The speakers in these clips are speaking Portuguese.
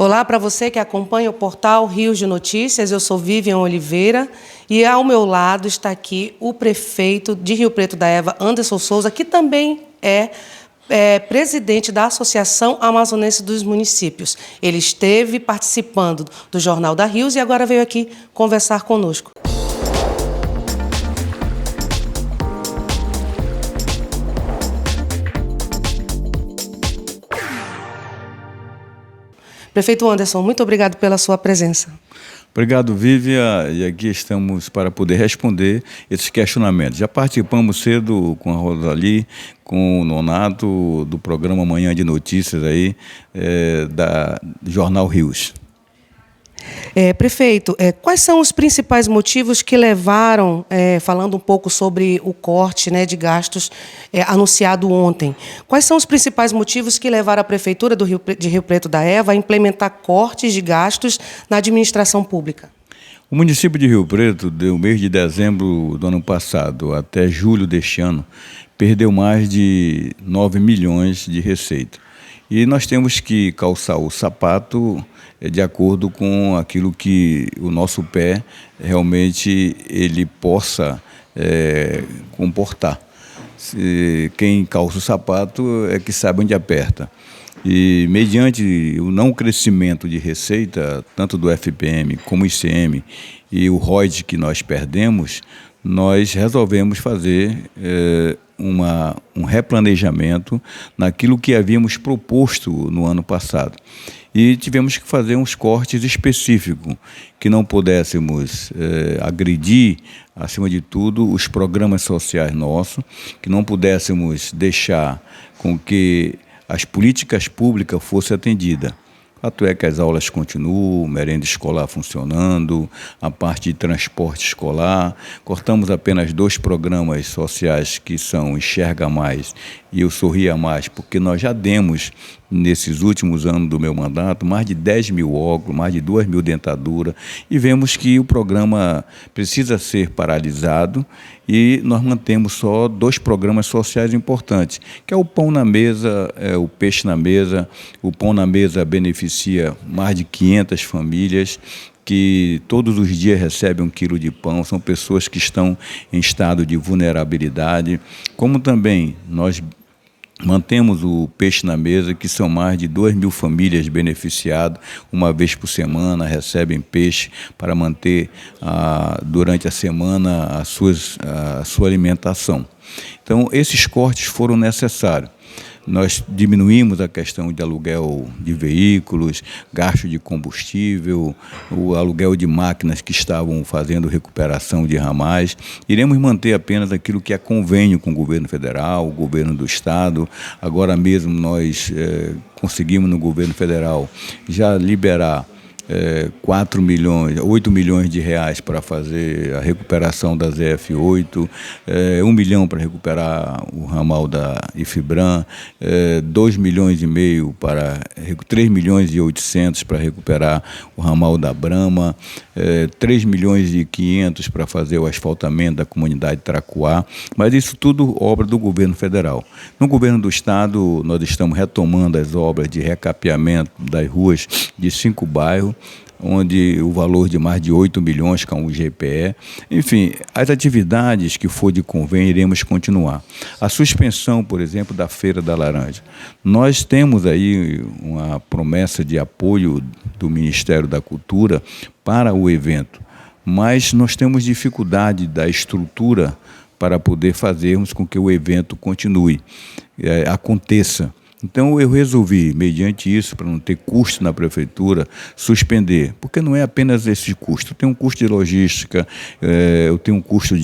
Olá para você que acompanha o portal Rios de Notícias, eu sou Vivian Oliveira e ao meu lado está aqui o prefeito de Rio Preto da Eva, Anderson Souza, que também é presidente da Associação Amazonense dos Municípios. Ele esteve participando do Jornal da Rios e agora veio aqui conversar conosco. Prefeito Anderson, muito obrigado pela sua presença. Obrigado, Vivian, e aqui estamos para poder responder esses questionamentos. Já participamos cedo com a Rosali, com o Nonato, do programa Manhã de Notícias aí, da Jornal Rios. Prefeito, quais são os principais motivos que levaram, falando um pouco sobre o corte, de gastos anunciado ontem, quais são os principais motivos que levaram a Prefeitura de Rio Preto da Eva a implementar cortes de gastos na administração pública? O município de Rio Preto, do mês de dezembro do ano passado até julho deste ano, perdeu mais de 9 milhões de receita. E nós temos que calçar o sapato de acordo com aquilo que o nosso pé realmente ele possa comportar. Quem calça o sapato é que sabe onde aperta. E mediante o não crescimento de receita, tanto do FPM como ICM e o ROID que nós perdemos, nós resolvemos fazer um replanejamento naquilo que havíamos proposto no ano passado. E tivemos que fazer uns cortes específicos, que não pudéssemos agredir, acima de tudo, os programas sociais nossos, que não pudéssemos deixar com que as políticas públicas fossem atendidas. Fato é que as aulas continuam, merenda escolar funcionando, a parte de transporte escolar. Cortamos apenas 2 programas sociais que são Enxerga Mais e Eu Sorria Mais, porque nós já demos, nesses últimos anos do meu mandato, mais de 10 mil óculos, mais de 2 mil dentaduras, e vemos que o programa precisa ser paralisado e nós mantemos só 2 programas sociais importantes, que é o Pão na Mesa, o Peixe na Mesa. O Pão na Mesa beneficia mais de 500 famílias, que todos os dias recebem 1 quilo de pão, são pessoas que estão em estado de vulnerabilidade, como também nós mantemos o Peixe na Mesa, que são mais de 2 mil famílias beneficiadas, uma vez por semana recebem peixe para manter durante a semana a sua alimentação. Então, esses cortes foram necessários. Nós diminuímos a questão de aluguel de veículos, gasto de combustível, o aluguel de máquinas que estavam fazendo recuperação de ramais. Iremos manter apenas aquilo que é convênio com o governo federal, o governo do estado. Agora mesmo nós conseguimos no governo federal já liberar 8 milhões de reais para fazer a recuperação da ZF8, 1 milhão para recuperar o ramal da Ifibram, 2 milhões e meio 3 milhões e 800 para recuperar o ramal da Brama, 3 milhões e 500 para fazer o asfaltamento da comunidade Tracuá, mas isso tudo obra do governo federal. No governo do estado, nós estamos retomando as obras de recapeamento das ruas de 5 bairros, onde o valor de mais de 8 milhões com o GPE. Enfim, as atividades que for de convênio iremos continuar. A suspensão, por exemplo, da Feira da Laranja. Nós temos aí uma promessa de apoio do Ministério da Cultura para o evento, mas nós temos dificuldade da estrutura para poder fazermos com que o evento continue, aconteça. Então eu resolvi, mediante isso, para não ter custo na prefeitura, suspender, porque não é apenas esse custo, tem um custo de logística, eu tenho um custo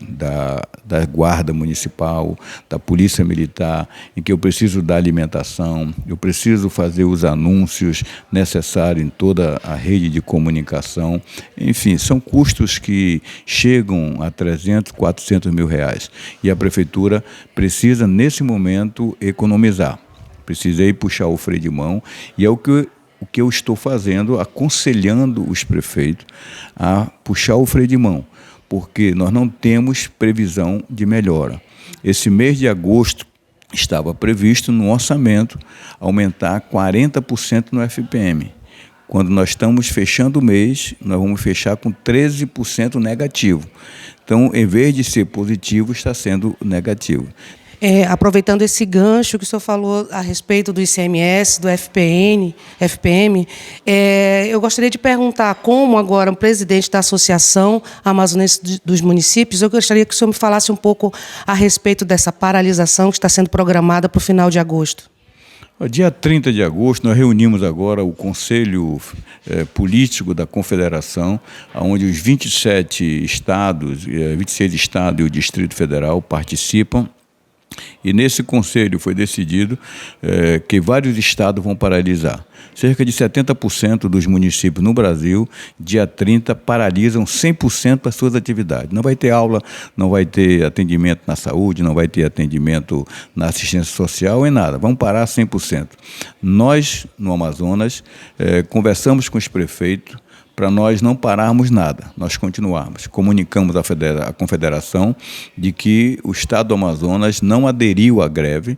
da guarda municipal, da polícia militar, em que eu preciso da alimentação, eu preciso fazer os anúncios necessários em toda a rede de comunicação. Enfim, são custos que chegam a 300, 400 mil reais. E a prefeitura precisa, nesse momento, economizar. Precisei puxar o freio de mão e é o que eu estou fazendo, aconselhando os prefeitos a puxar o freio de mão, porque nós não temos previsão de melhora. Esse mês de agosto estava previsto no orçamento aumentar 40% no FPM. Quando nós estamos fechando o mês, nós vamos fechar com 13% negativo. Então, em vez de ser positivo, está sendo negativo. Aproveitando esse gancho que o senhor falou a respeito do ICMS, do FPM, eu gostaria de perguntar, como agora o presidente da Associação Amazonense dos Municípios, eu gostaria que o senhor me falasse um pouco a respeito dessa paralisação que está sendo programada para o final de agosto. Dia 30 de agosto, nós reunimos agora o Conselho Político da Confederação, onde os 27 estados, 26 estados e o Distrito Federal participam. E nesse conselho foi decidido que vários estados vão paralisar. Cerca de 70% dos municípios no Brasil, dia 30, paralisam 100% das suas atividades. Não vai ter aula, não vai ter atendimento na saúde, não vai ter atendimento na assistência social, em nada. Vão parar 100%. Nós, no Amazonas, conversamos com os prefeitos, para nós não pararmos nada, nós continuarmos. Comunicamos à Confederação de que o Estado do Amazonas não aderiu à greve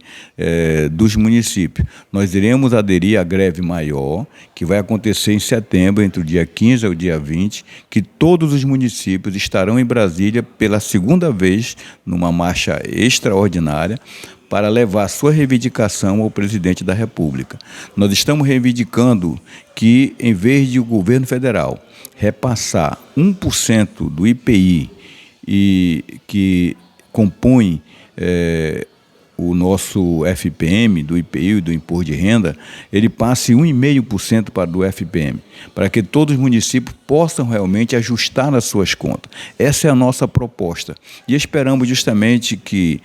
dos municípios. Nós iremos aderir à greve maior, que vai acontecer em setembro, entre o dia 15 e o dia 20, que todos os municípios estarão em Brasília pela segunda vez, numa marcha extraordinária, para levar sua reivindicação ao presidente da República. Nós estamos reivindicando que, em vez de o governo federal repassar 1% do IPI que compõe o nosso FPM, do IPI, do Imposto de Renda, ele passe 1,5% para do FPM, para que todos os municípios possam realmente ajustar nas suas contas. Essa é a nossa proposta. E esperamos justamente que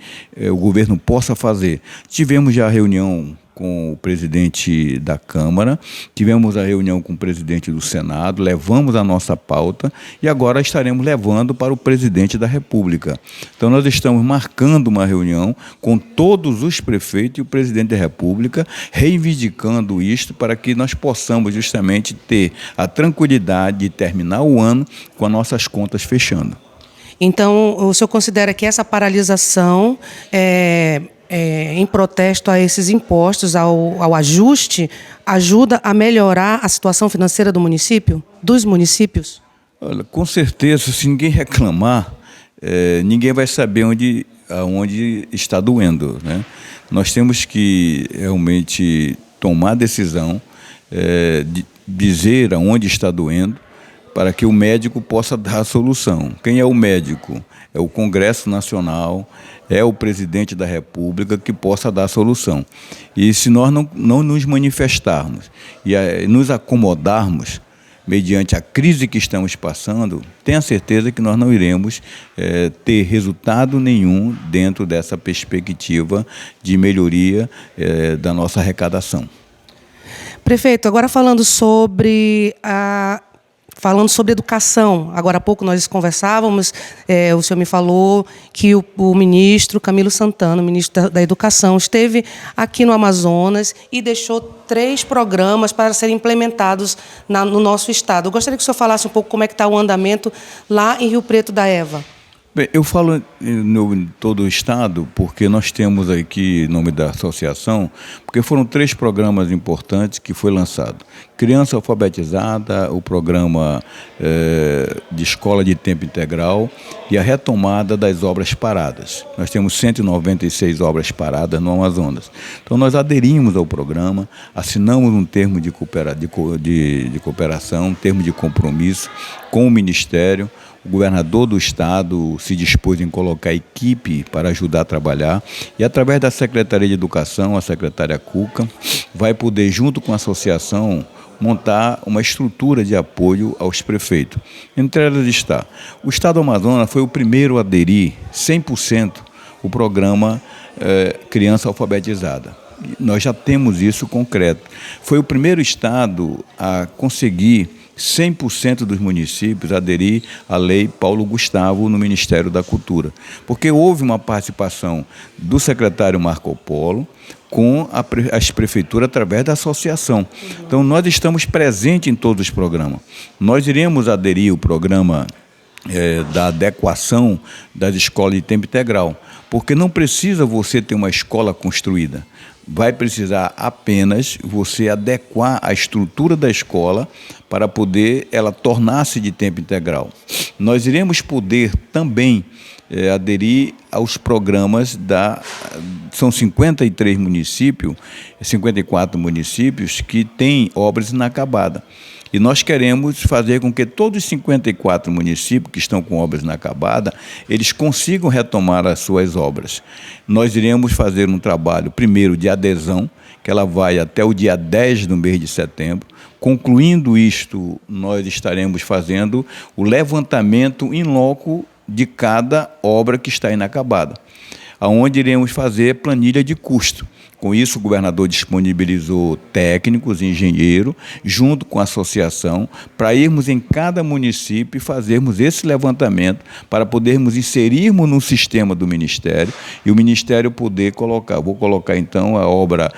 o governo possa fazer. Tivemos já a reunião com o presidente da Câmara, tivemos a reunião com o presidente do Senado, levamos a nossa pauta e agora estaremos levando para o presidente da República. Então, nós estamos marcando uma reunião com todos os prefeitos e o presidente da República, reivindicando isto para que nós possamos justamente ter a tranquilidade de terminar o ano com as nossas contas fechando. Então, o senhor considera que essa paralisação em protesto a esses impostos, ao ajuste, ajuda a melhorar a situação financeira do município, dos municípios? Olha, com certeza, se ninguém reclamar, ninguém vai saber aonde está doendo, né? Nós temos que realmente tomar a decisão de dizer aonde está doendo, para que o médico possa dar a solução. Quem é o médico? É o Congresso Nacional, é o presidente da República que possa dar a solução. E se nós não nos manifestarmos e nos acomodarmos mediante a crise que estamos passando, tenha certeza que nós não iremos ter resultado nenhum dentro dessa perspectiva de melhoria da nossa arrecadação. Prefeito, agora falando sobre educação, agora há pouco nós conversávamos, o senhor me falou que o ministro Camilo Santana, o ministro da Educação, esteve aqui no Amazonas e deixou 3 programas para serem implementados no nosso estado. Eu gostaria que o senhor falasse um pouco como é que está o andamento lá em Rio Preto da Eva. Bem, eu falo em todo o estado porque nós temos aqui, em nome da associação, porque foram 3 programas importantes que foi lançado. Criança alfabetizada, o programa de escola de tempo integral e a retomada das obras paradas. Nós temos 196 obras paradas no Amazonas. Então, nós aderimos ao programa, assinamos um termo de cooperação, um termo de compromisso com o Ministério. O governador do estado se dispôs em colocar equipe para ajudar a trabalhar e, através da Secretaria de Educação, a secretária Cuca, vai poder, junto com a associação, montar uma estrutura de apoio aos prefeitos. Entre elas está, o estado do Amazonas foi o primeiro a aderir 100% o programa Criança Alfabetizada. Nós já temos isso concreto. Foi o primeiro estado a conseguir 100% dos municípios aderir à Lei Paulo Gustavo no Ministério da Cultura, porque houve uma participação do secretário Marco Polo com as prefeituras através da associação. Então, nós estamos presentes em todos os programas. Nós iremos aderir ao programa da adequação das escolas de tempo integral, porque não precisa você ter uma escola construída. Vai precisar apenas você adequar a estrutura da escola para poder ela tornar-se de tempo integral. Nós iremos poder também aderir aos programas são 53 municípios, 54 municípios que têm obras inacabadas. E nós queremos fazer com que todos os 54 municípios que estão com obras inacabadas, eles consigam retomar as suas obras. Nós iremos fazer um trabalho, primeiro, de adesão, que ela vai até o dia 10 do mês de setembro. Concluindo isto, nós estaremos fazendo o levantamento in loco de cada obra que está inacabada, aonde iremos fazer planilha de custo. Com isso, o governador disponibilizou técnicos, engenheiros, junto com a associação, para irmos em cada município e fazermos esse levantamento para podermos inserirmos no sistema do Ministério e o Ministério poder colocar. Vou colocar, então, a obra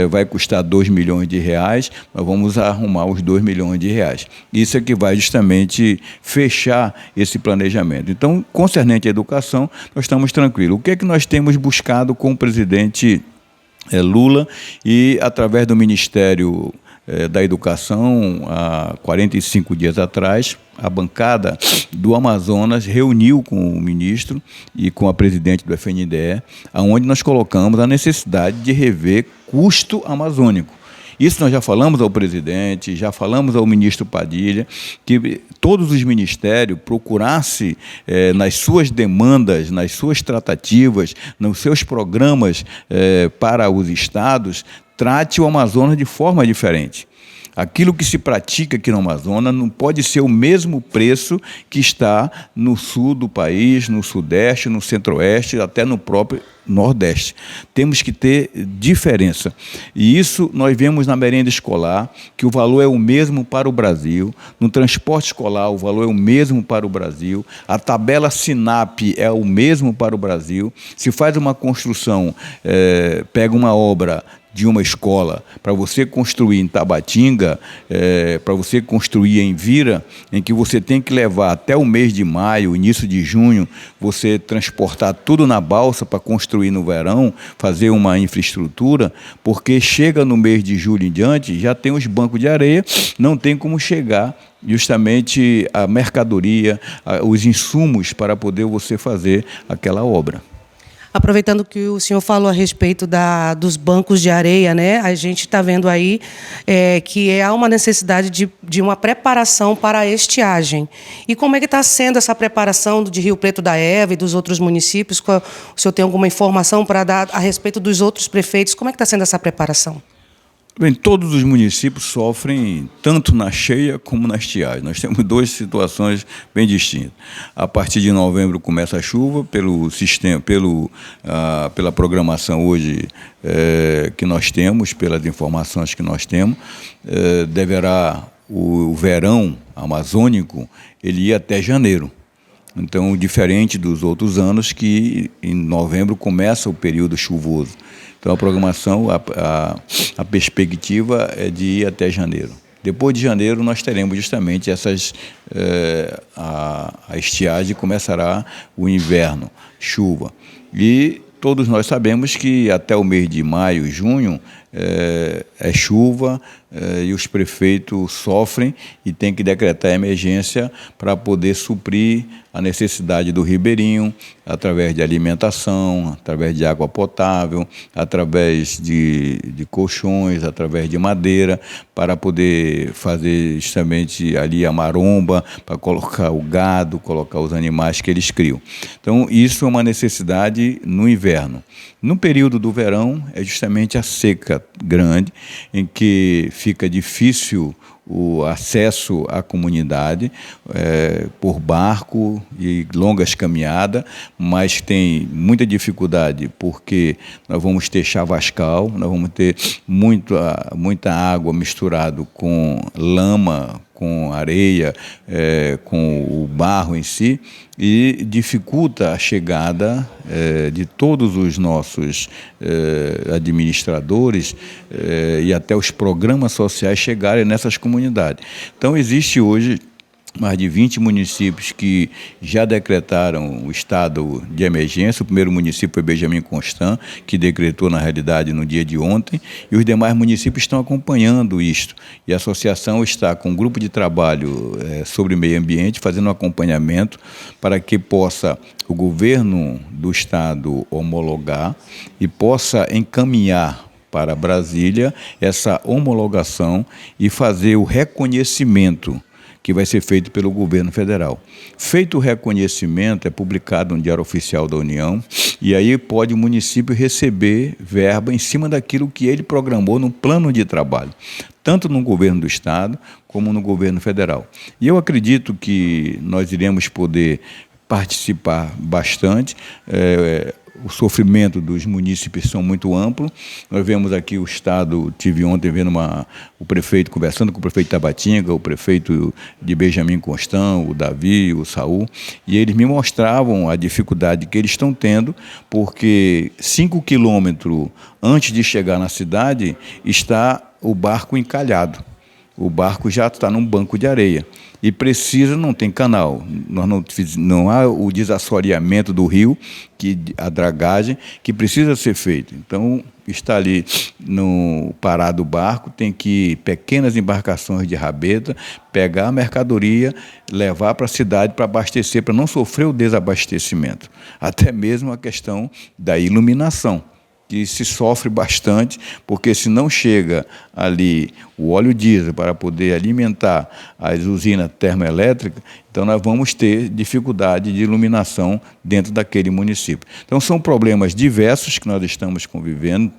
vai custar R$2 milhões, nós vamos arrumar os R$2 milhões. Isso é que vai justamente fechar esse planejamento. Então, concernente à educação, nós estamos tranquilos. O que é que nós temos buscado com o presidente Lula e, através do Ministério da Educação, há 45 dias atrás, a bancada do Amazonas reuniu com o ministro e com a presidente do FNDE, onde nós colocamos a necessidade de rever custo amazônico. Isso nós já falamos ao presidente, já falamos ao ministro Padilha, que todos os ministérios procurassem, nas suas demandas, nas suas tratativas, nos seus programas para os estados, trate o Amazonas de forma diferente. Aquilo que se pratica aqui no Amazonas não pode ser o mesmo preço que está no sul do país, no sudeste, no centro-oeste, até no próprio nordeste. Temos que ter diferença. E isso nós vemos na merenda escolar, que o valor é o mesmo para o Brasil. No transporte escolar, o valor é o mesmo para o Brasil. A tabela SINAP é o mesmo para o Brasil. Se faz uma construção, pega uma obra de uma escola, para você construir em Tabatinga, para você construir em Vira, em que você tem que levar até o mês de maio, início de junho, você transportar tudo na balsa para construir no verão, fazer uma infraestrutura, porque chega no mês de julho em diante, já tem os bancos de areia, não tem como chegar justamente a mercadoria, os insumos para poder você fazer aquela obra. Aproveitando que o senhor falou a respeito dos bancos de areia, né? A gente está vendo aí que há uma necessidade de uma preparação para a estiagem. E como é que está sendo essa preparação de Rio Preto da Eva e dos outros municípios? O senhor tem alguma informação para dar a respeito dos outros prefeitos? Como é que está sendo essa preparação? Bem, todos os municípios sofrem tanto na cheia como na estiagem. Nós temos duas situações bem distintas. A partir de novembro começa a chuva, pela programação hoje que nós temos, pelas informações que nós temos, deverá o verão amazônico ele ir até janeiro. Então, diferente dos outros anos, que em novembro começa o período chuvoso. Então, a programação, a perspectiva é de ir até janeiro. Depois de janeiro, nós teremos justamente a estiagem, começará o inverno, chuva. E todos nós sabemos que até o mês de maio, junho, é chuva e os prefeitos sofrem e têm que decretar emergência para poder suprir a necessidade do ribeirinho, através de alimentação, através de água potável, através de colchões, através de madeira, para poder fazer justamente ali a maromba, para colocar o gado, colocar os animais que eles criam. Então, isso é uma necessidade no inverno. No período do verão, é justamente a seca grande, em que fica difícil o acesso à comunidade por barco e longas caminhadas, mas tem muita dificuldade porque nós vamos ter chavascal, nós vamos ter muita água misturada com lama, com areia, com o barro em si, e dificulta a chegada de todos os nossos administradores e até os programas sociais chegarem nessas comunidades. Então, existe hoje mais de 20 municípios que já decretaram o estado de emergência. O primeiro município foi Benjamin Constant, que decretou, na realidade, no dia de ontem, e os demais municípios estão acompanhando isto. E a associação está com um grupo de trabalho sobre meio ambiente, fazendo um acompanhamento para que possa o governo do estado homologar e possa encaminhar para Brasília essa homologação e fazer o reconhecimento que vai ser feito pelo governo federal. Feito o reconhecimento, é publicado no Diário Oficial da União, e aí pode o município receber verba em cima daquilo que ele programou no plano de trabalho, tanto no governo do estado como no governo federal. E eu acredito que nós iremos poder participar bastante. O sofrimento dos munícipes são muito amplo. Nós vemos aqui o estado, tive ontem vendo o prefeito, conversando com o prefeito de Tabatinga, o prefeito de Benjamin Constant, o Davi, o Saul, e eles me mostravam a dificuldade que eles estão tendo, porque 5 quilômetros antes de chegar na cidade está o barco encalhado. O barco já está num banco de areia e precisa, não tem canal, não há o desassoreamento do rio, a dragagem, que precisa ser feito. Então, está ali no parado o barco, tem que ir pequenas embarcações de rabeta, pegar a mercadoria, levar para a cidade para abastecer, para não sofrer o desabastecimento. Até mesmo a questão da iluminação, que se sofre bastante, porque se não chega ali o óleo diesel para poder alimentar as usinas termoelétricas, então nós vamos ter dificuldade de iluminação dentro daquele município. Então são problemas diversos que nós estamos convivendo,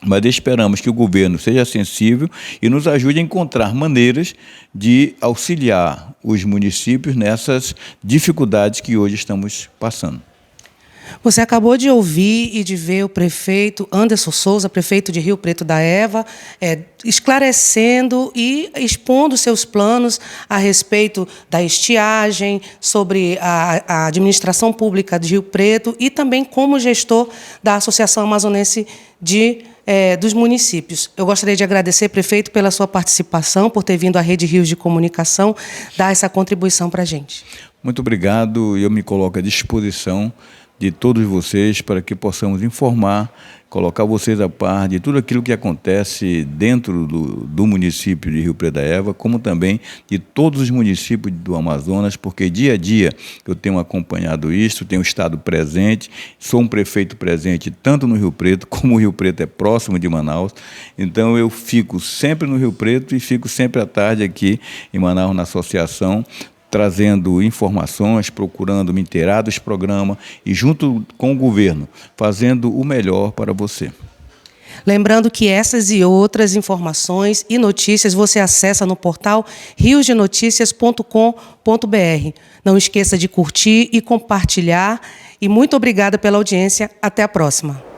mas esperamos que o governo seja sensível e nos ajude a encontrar maneiras de auxiliar os municípios nessas dificuldades que hoje estamos passando. Você acabou de ouvir e de ver o prefeito Anderson Souza, prefeito de Rio Preto da Eva, esclarecendo e expondo seus planos a respeito da estiagem, sobre a administração pública de Rio Preto e também como gestor da Associação Amazonense dos municípios. Eu gostaria de agradecer, prefeito, pela sua participação, por ter vindo à Rede Rios de Comunicação, dar essa contribuição para a gente. Muito obrigado, e eu me coloco à disposição de todos vocês para que possamos informar, colocar vocês a par de tudo aquilo que acontece dentro do município de Rio Preto da Eva, como também de todos os municípios do Amazonas, porque dia a dia eu tenho acompanhado isso, tenho estado presente, sou um prefeito presente tanto no Rio Preto, como o Rio Preto é próximo de Manaus, então eu fico sempre no Rio Preto e fico sempre à tarde aqui em Manaus na associação, trazendo informações, procurando me inteirar dos programas e, junto com o governo, fazendo o melhor para você. Lembrando que essas e outras informações e notícias você acessa no portal riosdenoticias.com.br. Não esqueça de curtir e compartilhar. E muito obrigada pela audiência. Até a próxima.